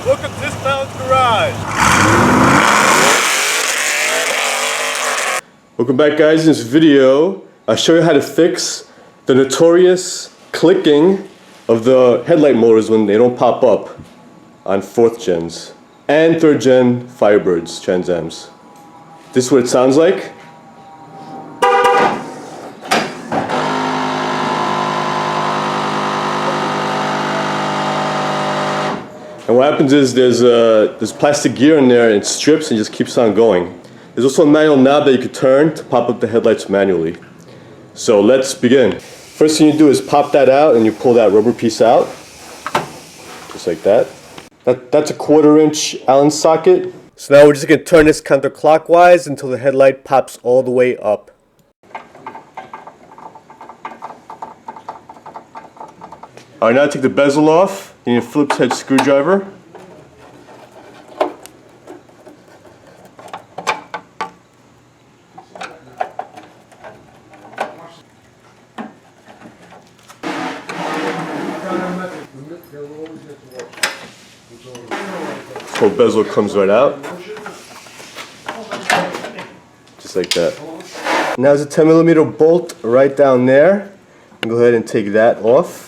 Welcome to this Mountain Garage. Welcome back, guys. In this video, I'll show you how to fix the notorious clicking of the headlight motors when they don't pop up on 4th gens and 3rd gen Firebirds Trans Ams. This is what it sounds like. And what happens is there's plastic gear in there and it strips and just keeps on going. There's also a manual knob that you can turn to pop up the headlights manually. So let's begin. First thing you do is pop that out and you pull that rubber piece out. Just like that. That's a 1/4 inch Allen socket. So now we're just going to turn this counterclockwise until the headlight pops all the way up. Alright, now take the bezel off. You need a Phillips head screwdriver. This whole bezel comes right out. Just like that. Now there's a 10mm bolt right down there. Go ahead and take that off.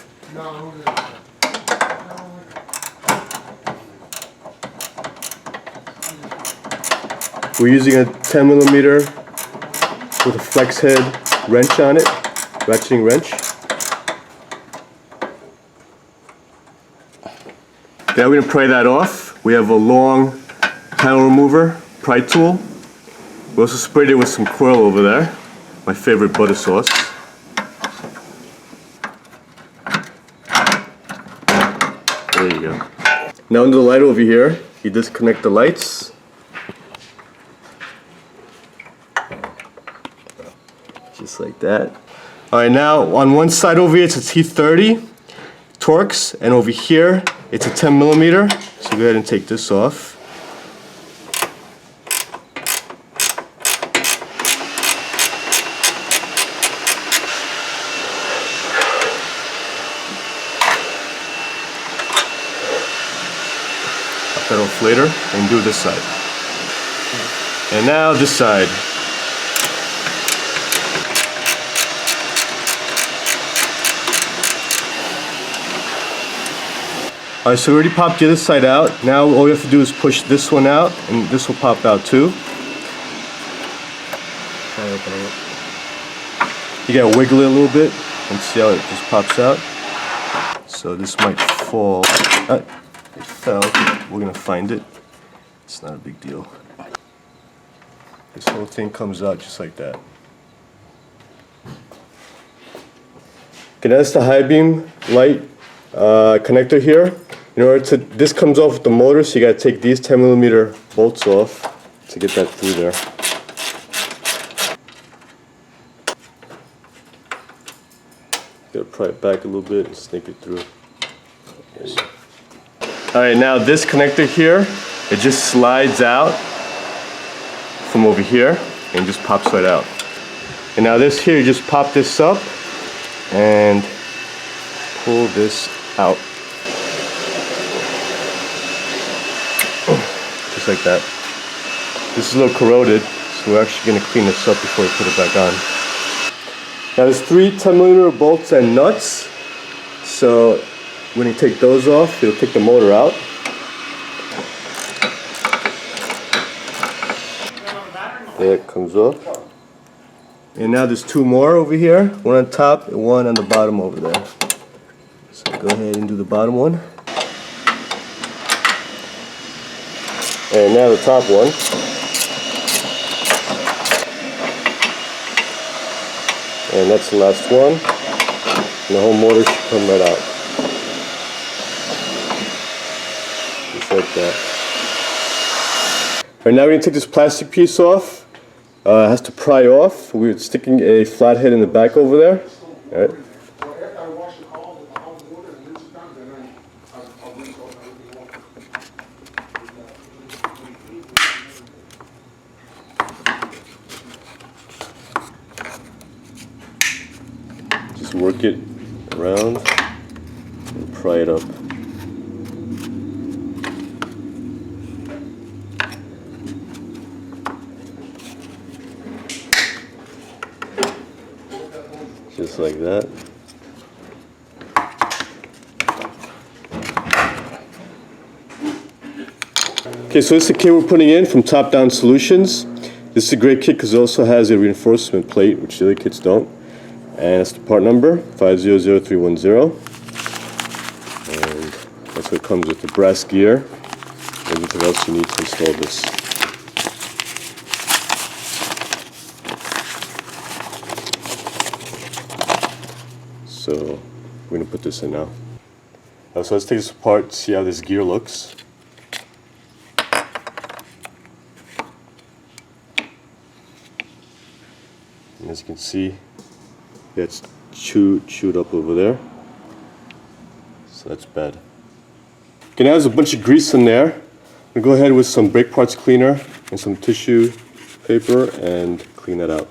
We're using a 10mm with a flex head wrench on it, ratcheting wrench. Now we're going to pry that off. We have a long panel remover, pry tool. We also sprayed it with some coil over there, my favorite butter sauce. There you go. Now under the light over here, you disconnect the lights. Just like that. Alright, now on one side over here it's a T30 Torx, and over here it's a 10mm. So go ahead and take this off. Pop that off later and do this side. And now this side. Alright, so we already popped the other side out. Now all we have to do is push this one out, and this will pop out too. You gotta wiggle it a little bit and see how it just pops out. So this might fall. It fell. We're gonna find it. It's not a big deal. This whole thing comes out just like that. Okay, that's the high beam light connector here. In order to, this comes off with the motor, so you gotta take these 10mm bolts off to get that through there. Gotta pry it back a little bit and snake it through. Alright, now this connector here, it just slides out from over here and just pops right out. And now this here, you just pop this up and pull this out. Just like that. This is a little corroded, so we're actually going to clean this up before we put it back on. Now there's 3 10mm bolts and nuts, so when you take those off, you'll take the motor out. There it comes off. And now there's 2 more over here, one on top and one on the bottom over there. So go ahead and do the bottom one. And now the top one. And that's the last one. And the whole motor should come right out. Just like that. Alright, now we're going to take this plastic piece off. It has to pry off. We're sticking a flathead in the back over there. Alright. Just work it around and pry it up. Just like that. Okay, so this is the kit we're putting in from Top Down Solutions. This is a great kit because it also has a reinforcement plate, which the other kits don't. And that's the part number, 500310. And that's what comes with the brass gear. Everything else you need to install this. So we're going to put this in now. So let's take this apart, see how this gear looks. And as you can see, it's chewed up over there. So that's bad. Okay, now there's a bunch of grease in there. I'm going to go ahead with some brake parts cleaner and some tissue paper and clean that out.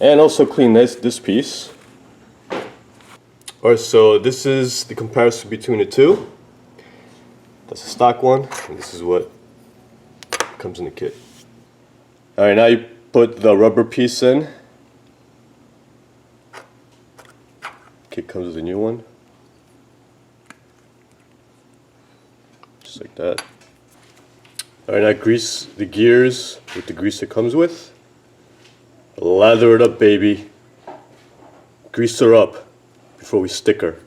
And also clean this piece. Alright, so this is the comparison between the two. That's a stock one, and this is what comes in the kit. Alright, now you put the rubber piece in. Kit comes with a new one. Just like that. Alright, now grease the gears with the grease it comes with. Lather it up, baby. Grease her up before we stick her.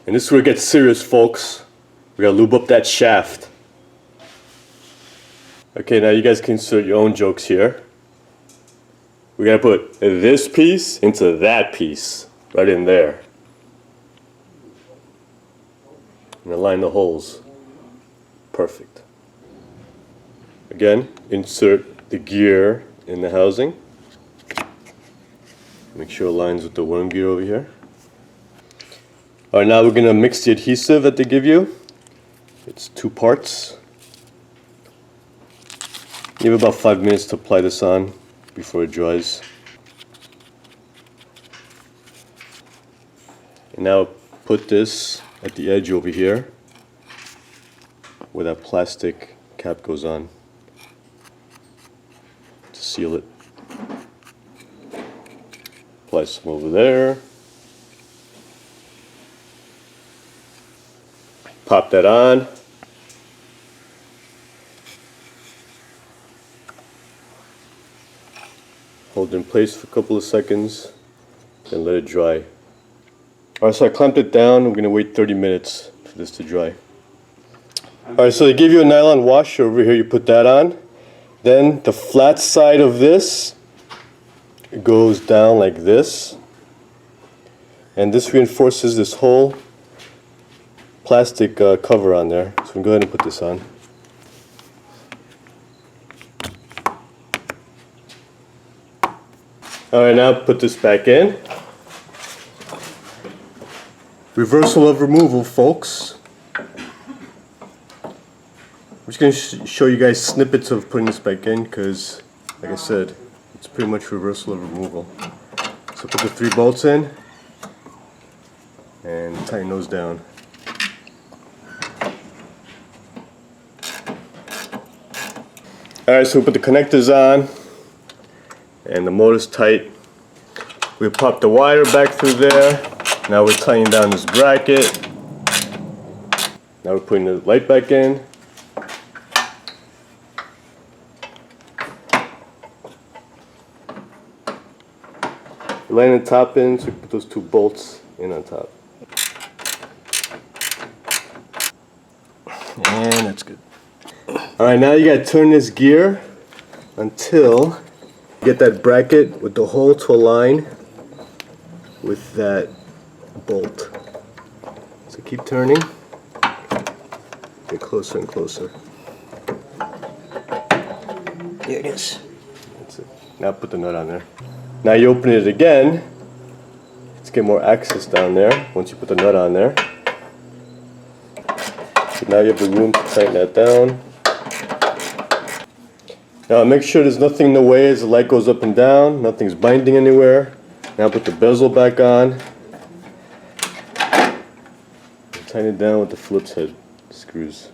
And this is where it gets serious, folks. We gotta lube up that shaft. Okay, now you guys can insert your own jokes here. We gotta put this piece into that piece, right in there. And align the holes. Perfect. Again, insert the gear in the housing. Make sure it aligns with the worm gear over here. Alright, now we're going to mix the adhesive that they give you. It's 2 parts. You have about 5 minutes to apply this on before it dries. And now put this at the edge over here where that plastic cap goes on to seal it. Apply some over there. Pop that on. Hold it in place for a couple of seconds, then let it dry. Alright, so I clamped it down. I'm going to wait 30 minutes for this to dry. Alright, so they give you a nylon washer over here. You put that on. Then the flat side of this goes down like this, and this reinforces this whole plastic cover on there. So we'll go ahead and put this on. Alright, now put this back in. Reversal of removal, folks. I'm just going to show you guys snippets of putting this back in because, like I said, it's pretty much reversal of removal. So put the 3 bolts in and tighten those down. Alright, so we put the connectors on and the motor's tight. We pop the wire back through there. Now we're tightening down this bracket. Now we're putting the light back in. We're laying the top in, so we put those 2 bolts in on top. And that's good. Alright, now you gotta turn this gear until you get that bracket with the hole to align with that bolt. So keep turning. Get closer and closer. There it is. That's it. Now put the nut on there. Now you open it again. Let's get more access down there once you put the nut on there. So now you have the room to tighten that down. Now make sure there's nothing in the way as the light goes up and down. Nothing's binding anywhere. Now put the bezel back on. tighten it down with the Phillips head screws.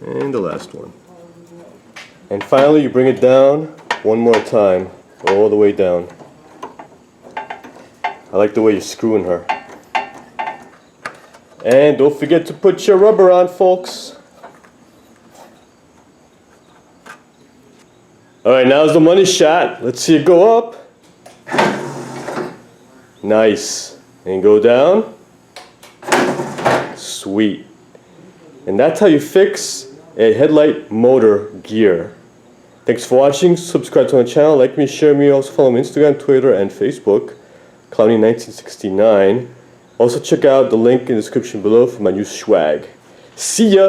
And the last one. And finally, you bring it down one more time, all the way down. I like the way you're screwing her. And don't forget to put your rubber on, folks. Alright, now's the money shot. Let's see it go up. Nice. And go down. Sweet. And that's how you fix a headlight motor gear. Thanks for watching. Subscribe to my channel. Like me, share me. Also follow me on Instagram, Twitter, and Facebook. Clowny1969. Also check out the link in the description below for my new swag. See ya!